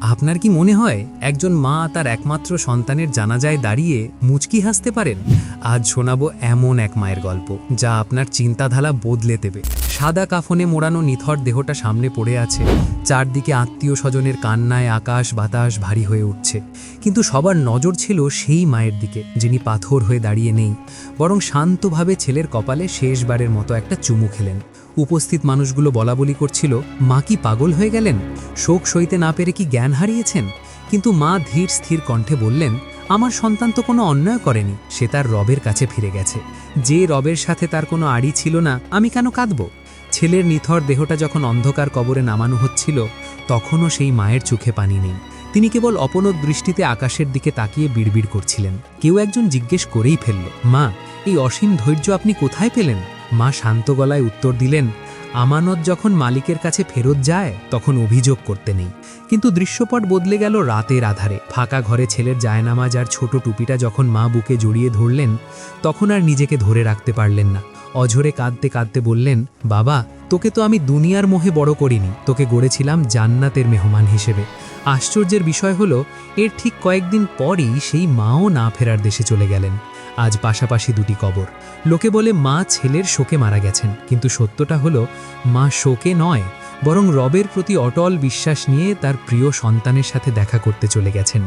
আপনার কি মনে হয় একজন মা তার একমাত্র সন্তানের জানাজায় দাঁড়িয়ে মুচকি হাসতে পারেন? আজ শোনাবো এমন এক মায়ের গল্প যা আপনার চিন্তাধারা বদলে দেবে। সাদা কাফনে মোড়ানো নিথর দেহটা সামনে পড়ে আছে, চারদিকে আত্মীয় স্বজনের কান্নায় আকাশ বাতাস ভারী হয়ে উঠছে। কিন্তু সবার নজর ছিল সেই মায়ের দিকে, যিনি পাথর হয়ে দাঁড়িয়ে নেই, বরং শান্তভাবে ছেলের কপালে শেষবারের মতো একটা চুমু খেলেন। উপস্থিত মানুষগুলো বলাবলি করছিল, মা কি পাগল হয়ে গেলেন? শোক সইতে না পেরে কি জ্ঞান হারিয়েছেন? কিন্তু মা ধীর স্থির কণ্ঠে বললেন, আমার সন্তান তো কোনো অন্যায় করেনি, সে তার রবের কাছে ফিরে গেছে। যে রবের সাথে তার কোনো আড়ি ছিল না, আমি কেন কাঁদব? ছেলের নিথর দেহটা যখন অন্ধকার কবরে নামানো হচ্ছিল, তখনও সেই মায়ের চোখে পানি নেই। তিনি কেবল অপলক দৃষ্টিতে আকাশের দিকে তাকিয়ে বিড়বিড় করছিলেন। কেউ একজন জিজ্ঞেস করেই ফেলল, মা, এই অসীম ধৈর্য আপনি কোথায় পেলেন? মা শান্ত গলায় উত্তর দিলেন, আমানত যখন মালিকের কাছে ফেরত যায় তখন অভিযোগ করতে নেই। কিন্তু দৃশ্যপট বদলে গেল রাতের আধারে। ফাঁকা ঘরে ছেলের জায়নামাজ আর ছোট টুপিটা যখন মা বুকে জড়িয়ে ধরলেন, তখন আর নিজেকে ধরে রাখতে পারলেন না। অঝরে কাঁদতে কাঁদতে বললেন, বাবা, তোকে তো আমি দুনিয়ার মোহে বড় করিনি, তোকে গড়েছিলাম জান্নাতের মেহমান হিসেবে। আশ্চর্যের বিষয় হলো, এর ঠিক কয়েকদিন পরই সেই মাও না ফেরার দেশে চলে গেলেন। আজ পাশাপাশি দুটি কবর। লোকে বলে মা ছেলের শোকে মারা গেছেন, কিন্তু সত্যটা হলো, মা শোকে নয়, বরং রবের প্রতি অটল বিশ্বাস নিয়ে তার প্রিয় সন্তানের সাথে দেখা করতে চলে গেছেন।